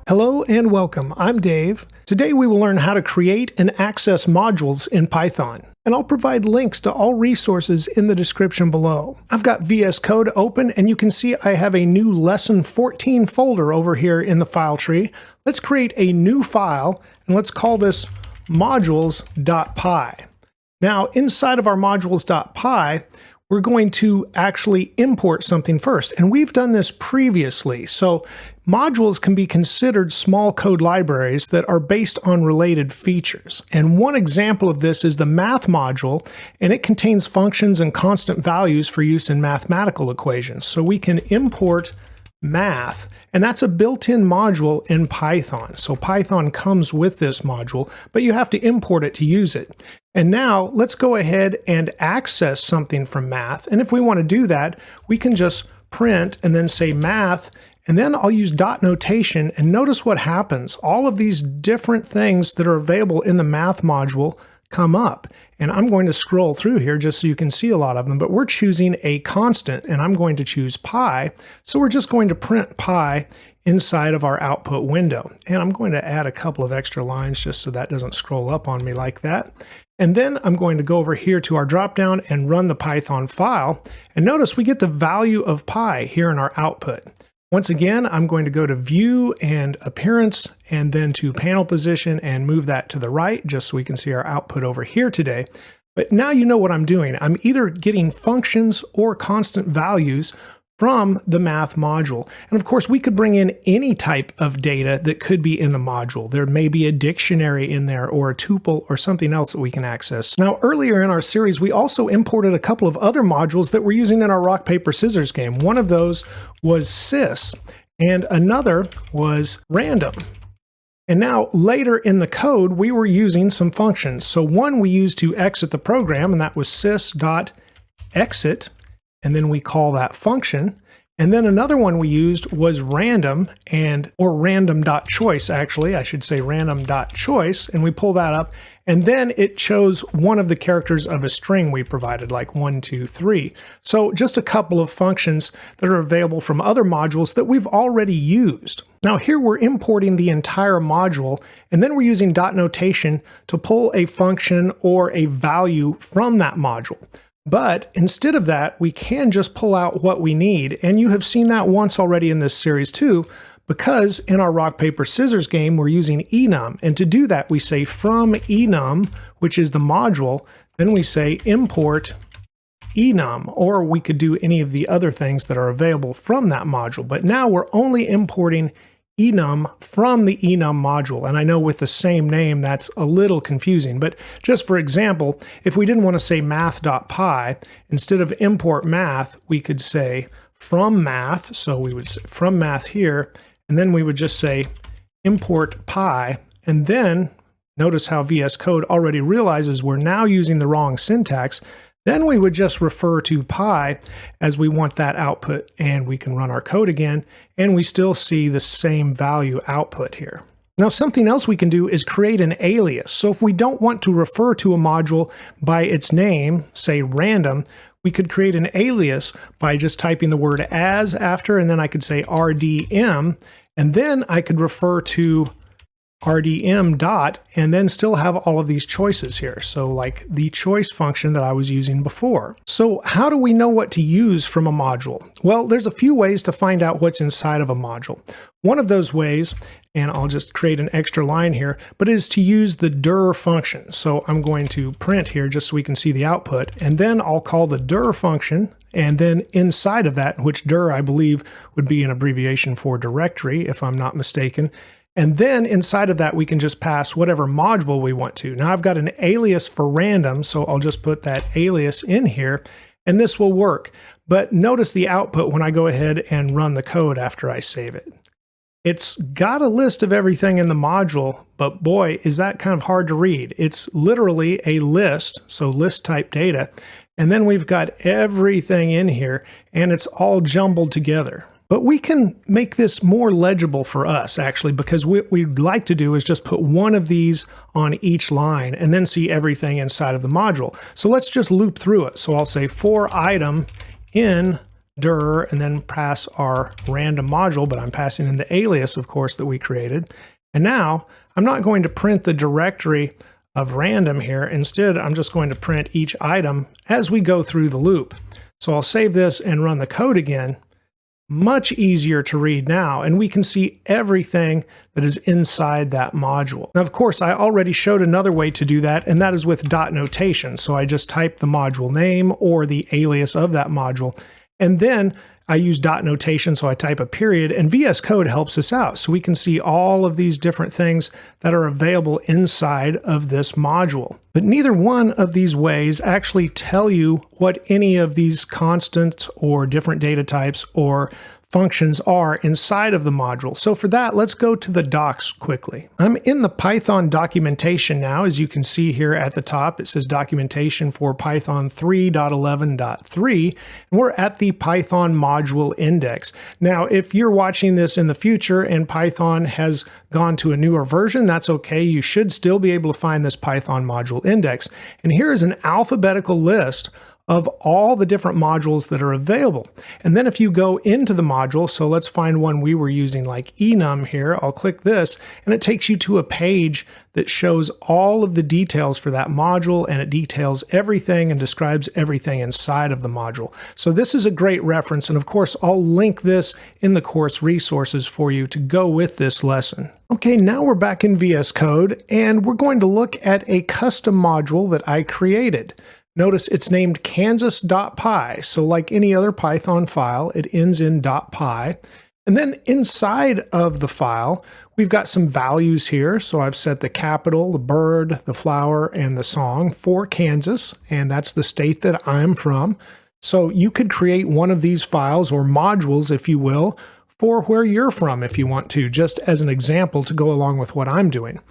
Hello and welcome, I'm Dave. Today we will learn how to create and access modules in Python, and I'll provide links to all resources in the description below. I've got VS Code open and you can see I have a new lesson 14 folder over here in the file tree. Let's create a new file and let's call this modules.py. Now inside of our modules.py, we're going to actually import something first. And we've done this previously. So modules can be considered small code libraries that are based on related features. And one example of this is the math module, and it contains functions and constant values for use in mathematical equations. So we can import math, and that's a built-in module in Python. So Python comes with this module, but you have to import it to use it. And now let's go ahead and access something from math. And if we want to do that, we can just print and then say math, and then I'll use dot notation, and notice what happens. All of these different things that are available in the math module come up. And I'm going to scroll through here just so you can see a lot of them, but we're choosing a constant and I'm going to choose pi. So we're just going to print pi inside of our output window. And I'm going to add a couple of extra lines just so that doesn't scroll up on me like that. And then I'm going to go over here to our dropdown and run the Python file. And notice we get the value of pi here in our output. Once again, I'm going to go to View and Appearance, and then to Panel Position and move that to the right, just so we can see our output over here today. But now you know what I'm doing. I'm either getting functions or constant values from the math module. And of course, we could bring in any type of data that could be in the module. There may be a dictionary in there or a tuple or something else that we can access. Now, earlier in our series, we also imported a couple of other modules that we're using in our rock, paper, scissors game. One of those was sys, and another was random. And now later in the code, we were using some functions. So one we used to exit the program, and that was sys.exit. And then we call that function. And then another one we used was random, or random.choice, actually. I should say random.choice. And we pull that up. And then it chose one of the characters of a string we provided, like 1, 2, 3. So just a couple of functions that are available from other modules that we've already used. Now here we're importing the entire module, and then we're using dot notation to pull a function or a value from that module. But instead of that, we can just pull out what we need. And you have seen that once already in this series too, because in our rock, paper, scissors game, we're using enum. And to do that, we say from enum, which is the module, then we say import enum, or we could do any of the other things that are available from that module. But now we're only importing enum from the enum module. And I know with the same name, that's a little confusing, but just for example, if we didn't want to say math.py, instead of import math, we could say from math. So we would say from math here, and then we would just say import pi. And then notice how VS Code already realizes we're now using the wrong syntax. Then we would just refer to pi as we want that output, and we can run our code again, and we still see the same value output here. Now, something else we can do is create an alias. So if we don't want to refer to a module by its name, say random, we could create an alias by just typing the word as after, and then I could say RDM, and then I could refer to RDM dot, and then still have all of these choices here. So like the choice function that I was using before. So how do we know what to use from a module? Well, there's a few ways to find out what's inside of a module. One of those ways, and I'll just create an extra line here, but is to use the dir function. So I'm going to print here just so we can see the output, and then I'll call the dir function. And then inside of that, which dir I believe would be an abbreviation for directory, if I'm not mistaken. And then inside of that, we can just pass whatever module we want to. Now I've got an alias for random, so I'll just put that alias in here, and this will work. But notice the output when I go ahead and run the code after I save it. It's got a list of everything in the module, but boy, is that kind of hard to read. It's literally a list, so list type data, and then we've got everything in here, and it's all jumbled together. But we can make this more legible for us, actually, because what we'd like to do is just put one of these on each line and then see everything inside of the module. So let's just loop through it. So I'll say for item in dir, and then pass our random module, but I'm passing in the alias, of course, that we created. And now I'm not going to print the directory of random here. Instead, I'm just going to print each item as we go through the loop. So I'll save this and run the code again. Much easier to read now, and we can see everything that is inside that module. Now, of course, I already showed another way to do that, and that is with dot notation. So I just type the module name or the alias of that module, and then I use dot notation, so I type a period, and VS Code helps us out. So we can see all of these different things that are available inside of this module. But neither one of these ways actually tell you what any of these constants or different data types or functions are inside of the module. So for that, let's go to the docs quickly. I'm in the Python documentation now. As you can see here at the top, it says documentation for Python 3.11.3, and we're at the Python module index. Now, if you're watching this in the future and Python has gone to a newer version, that's okay. You should still be able to find this Python module index. And here is an alphabetical list of all the different modules that are available. And then if you go into the module, so let's find one we were using like enum here, I'll click this, and it takes you to a page that shows all of the details for that module, and it details everything and describes everything inside of the module. So this is a great reference, and of course I'll link this in the course resources for you to go with this lesson. Okay, now we're back in VS Code, and we're going to look at a custom module that I created. Notice it's named kansas.py, so like any other Python file, it ends in .py. And then inside of the file, we've got some values here. So I've set the capital, the bird, the flower, and the song for Kansas, and that's the state that I'm from. So you could create one of these files or modules, if you will, for where you're from if you want to, just as an example to go along with what I'm doing.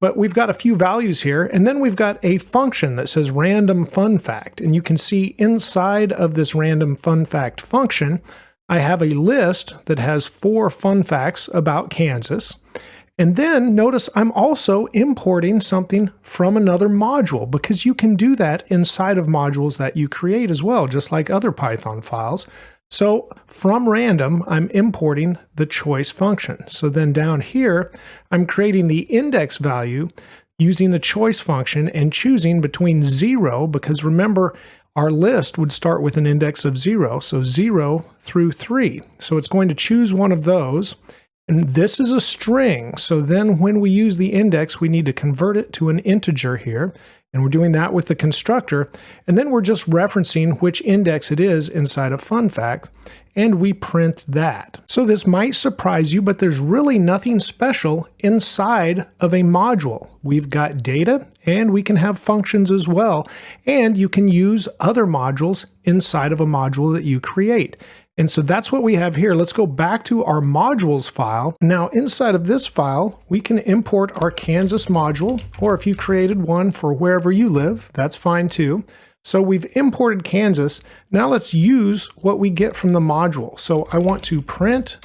But we've got a few values here, and then we've got a function that says random fun fact. And you can see inside of this random fun fact function, I have a list that has 4 fun facts about Kansas. And then notice I'm also importing something from another module, because you can do that inside of modules that you create as well, just like other Python files. So from random, I'm importing the choice function. So then down here, I'm creating the index value using the choice function and choosing between 0, because remember, our list would start with an index of 0, so 0 through 3. So it's going to choose one of those. And this is a string. So then when we use the index, we need to convert it to an integer here. And we're doing that with the constructor. And then we're just referencing which index it is inside of fun fact, and we print that. So this might surprise you, but there's really nothing special inside of a module. We've got data, and we can have functions as well. And you can use other modules inside of a module that you create. And so that's what we have here. Let's go back to our modules file. Now inside of this file, we can import our Kansas module, or if you created one for wherever you live, that's fine too. So we've imported Kansas. Now let's use what we get from the module. So I want to print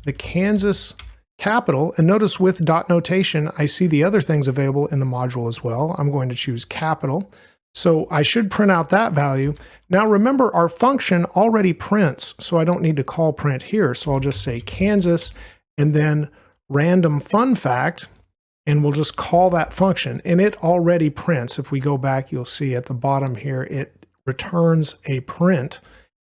the Kansas capital, and notice with dot notation, I see the other things available in the module as well. I'm going to choose capital. So I should print out that value. Now remember, our function already prints, so I don't need to call print here. So I'll just say Kansas and then random fun fact, and we'll just call that function, and it already prints. If we go back, you'll see at the bottom here, it returns a print,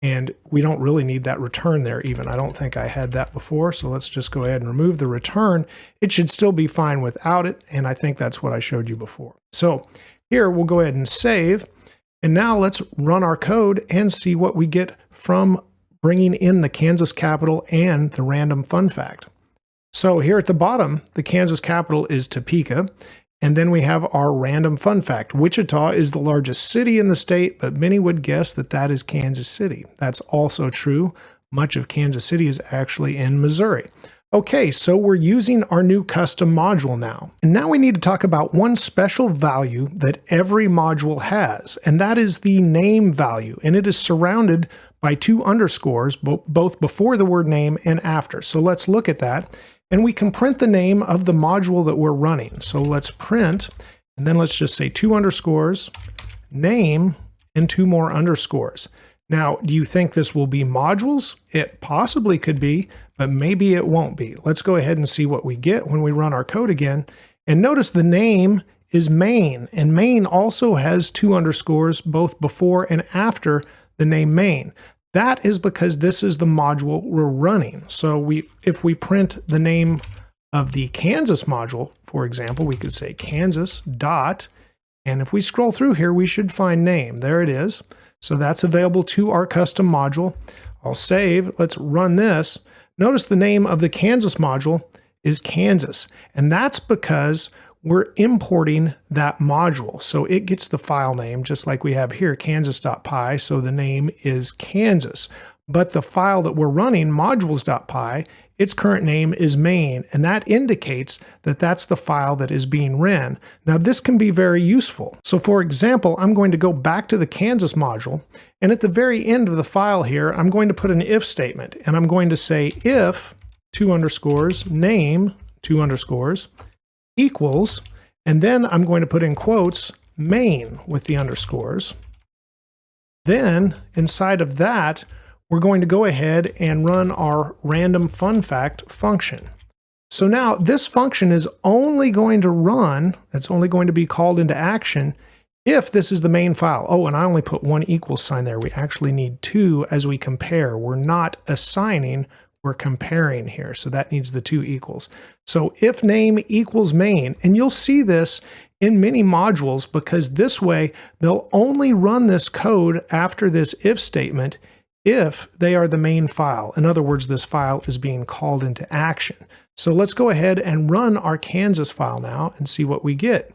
and we don't really need that return there even. I don't think I had that before, so let's just go ahead and remove the return. It should still be fine without it, and I think that's what I showed you before. So here, we'll go ahead and save. And now let's run our code and see what we get from bringing in the Kansas capital and the random fun fact. So here at the bottom, the Kansas capital is Topeka. And then we have our random fun fact. Wichita is the largest city in the state, but many would guess that that is Kansas City. That's also true. Much of Kansas City is actually in Missouri. Okay, so we're using our new custom module now. And now we need to talk about one special value that every module has, and that is the name value. And it is surrounded by 2 underscores, both before the word name and after. So let's look at that. And we can print the name of the module that we're running. So let's print, and then let's just say 2 underscores, name, and 2 more underscores. Now, do you think this will be modules? It possibly could be, but maybe it won't be. Let's go ahead and see what we get when we run our code again. And notice the name is main, and main also has 2 underscores both before and after the name main. That is because this is the module we're running. So if we print the name of the Kansas module, for example, we could say Kansas dot, and if we scroll through here, we should find name. There it is. So that's available to our custom module. I'll save. Let's run this. Notice the name of the Kansas module is Kansas, and that's because we're importing that module. So it gets the file name just like we have here, kansas.py, so the name is Kansas. But the file that we're running, modules.py, its current name is main, and that indicates that that's the file that is being ran. Now this can be very useful. So for example, I'm going to go back to the Kansas module, and at the very end of the file here, I'm going to put an if statement, and I'm going to say if 2 underscores name 2 underscores equals, and then I'm going to put in quotes main with the underscores. Then inside of that, we're going to go ahead and run our random fun fact function. So now this function is only going to run, it's only going to be called into action if this is the main file. Oh, and I only put 1 equals sign there. We actually need 2 as we compare. We're not assigning, we're comparing here. So that needs the 2 equals. So if name equals main, and you'll see this in many modules because this way they'll only run this code after this if statement if they are the main file. In other words, this file is being called into action. So let's go ahead and run our Kansas file now and see what we get.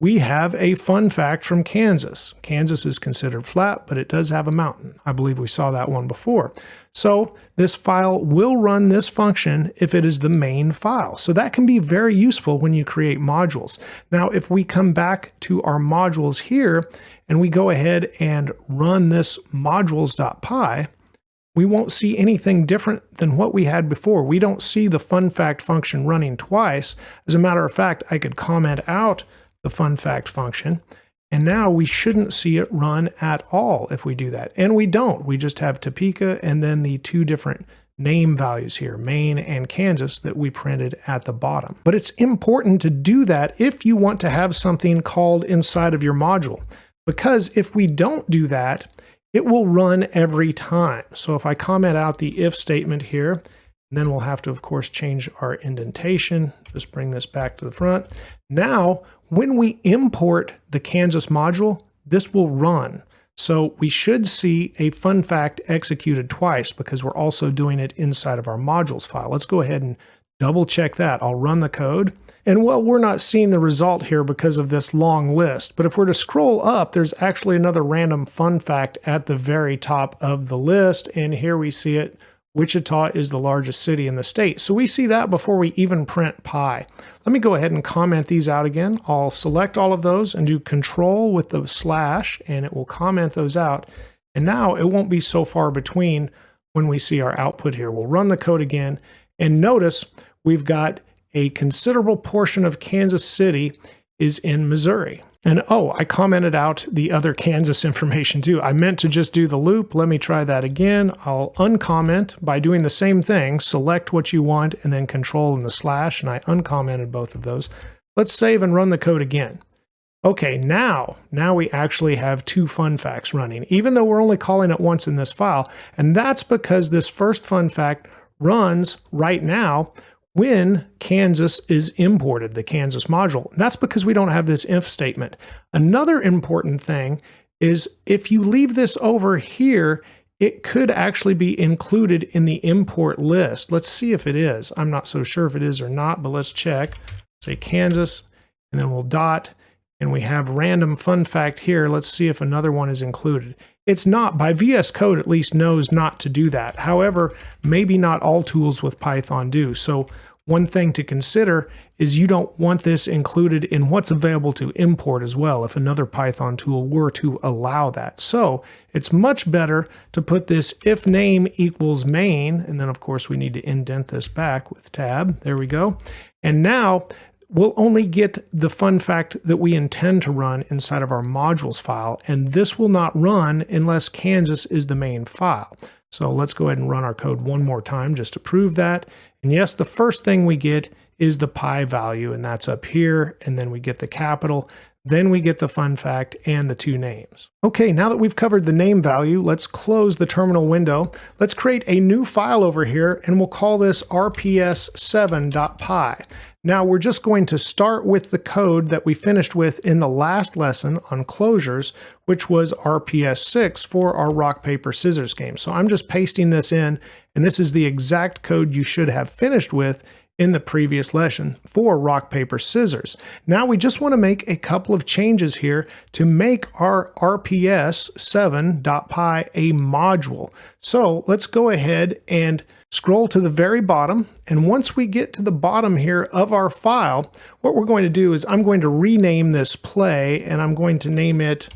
We have a fun fact from Kansas. Kansas is considered flat, but it does have a mountain. I believe we saw that one before. So this file will run this function if it is the main file. So that can be very useful when you create modules. Now, if we come back to our modules here and we go ahead and run this modules.py, we won't see anything different than what we had before. We don't see the fun fact function running twice. As a matter of fact, I could comment out the fun fact function, and now we shouldn't see it run at all if we do that. And we don't. We just have Topeka and then the 2 different name values here, Maine and Kansas, that we printed at the bottom. But it's important to do that if you want to have something called inside of your module, because if we don't do that, it will run every time. So if I comment out the if statement here, and then we'll have to, of course, change our indentation. Just bring this back to the front. Now, when we import the Kansas module, this will run. So we should see a fun fact executed twice because we're also doing it inside of our modules file. Let's go ahead and double check that. I'll run the code. And well, we're not seeing the result here because of this long list, but if we're to scroll up, there's actually another random fun fact at the very top of the list. And here we see it. Wichita is the largest city in the state. So we see that before we even print pi. Let me go ahead and comment these out again. I'll select all of those and do control with the slash, and it will comment those out. And now it won't be so far between when we see our output here. We'll run the code again, and notice we've got a considerable portion of Kansas City is in Missouri. And oh, I commented out the other Kansas information too. I meant to just do the loop. Let me try that again. I'll uncomment by doing the same thing. Select what you want and then control and the slash, and I uncommented both of those. Let's save and run the code again. Okay, now we actually have 2 fun facts running, even though we're only calling it once in this file. And that's because this first fun fact runs right now when Kansas is imported, the Kansas module. That's because we don't have this if statement. Another important thing is if you leave this over here, it could actually be included in the import list. Let's see if it is. I'm not so sure if it is or not, but let's check. Say Kansas, and then we'll dot, and we have random fun fact here. Let's see if another one is included. It's not. By VS Code at least knows not to do that. However, maybe not all tools with Python do. So one thing to consider is you don't want this included in what's available to import as well if another Python tool were to allow that. So it's much better to put this if name equals main, and then of course we need to indent this back with tab. There we go. And now we'll only get the fun fact that we intend to run inside of our modules file, and this will not run unless Kansas is the main file. So let's go ahead and run our code one more time just to prove that. And yes, the first thing we get is the pi value, and that's up here, and then we get the capital, then we get the fun fact and the two names. Okay, now that we've covered the name value, let's close the terminal window. Let's create a new file over here, and we'll call this rps7.py. Now we're just going to start with the code that we finished with in the last lesson on closures, which was RPS6 for our rock, paper, scissors game. So I'm just pasting this in, and this is the exact code you should have finished with in the previous lesson for rock, paper, scissors. Now we just want to make a couple of changes here to make our rps7.py a module. So let's go ahead and scroll to the very bottom, and once we get to the bottom here of our file, what we're going to do is I'm going to rename this play, and I'm going to name it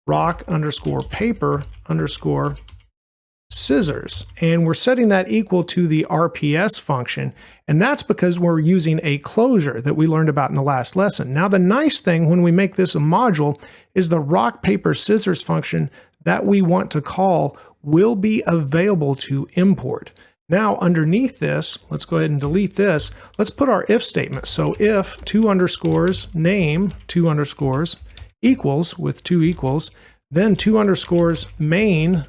rock_paper_scissors, and we're setting that equal to the RPS function, and that's because we're using a closure that we learned about in the last lesson. Now the nice thing when we make this a module is the rock, paper, scissors function that we want to call will be available to import. Now underneath this, let's go ahead and delete this. Let's put our if statement. So if _name equals with two equals, then main .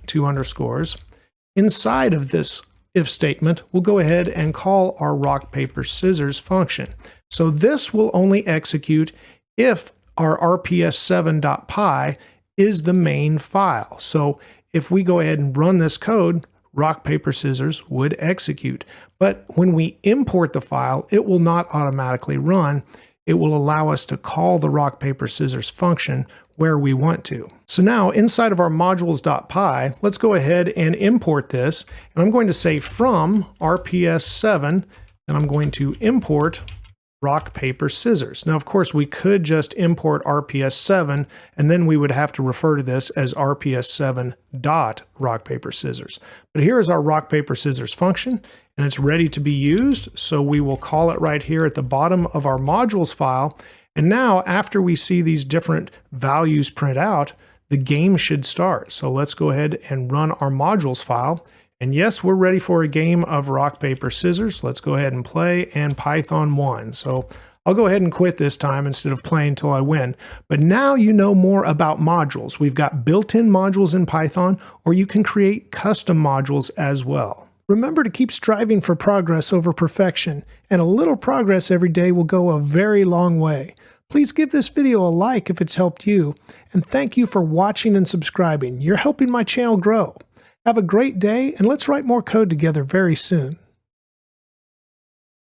Inside of this if statement, we'll go ahead and call our rock, paper, scissors function. So this will only execute if our rps7.py is the main file. So if we go ahead and run this code, rock, paper, scissors would execute. But when we import the file, it will not automatically run. It will allow us to call the rock, paper, scissors function where we want to. So now inside of our modules.py, let's go ahead and import this. And I'm going to say from rps7, and I'm going to import rock, paper, scissors. Now, of course, we could just import rps7, and then we would have to refer to this as rps7.rock, paper, scissors. But here is our rock, paper, scissors function, and it's ready to be used. So we will call it right here at the bottom of our modules file. And now, after we see these different values print out, the game should start. So let's go ahead and run our modules file. And yes, we're ready for a game of rock, paper, scissors. Let's go ahead and play, and Python won. So I'll go ahead and quit this time instead of playing until I win. But now you know more about modules. We've got built-in modules in Python, or you can create custom modules as well. Remember to keep striving for progress over perfection, and a little progress every day will go a very long way. Please give this video a like if it's helped you, and thank you for watching and subscribing. You're helping my channel grow. Have a great day, and let's write more code together very soon.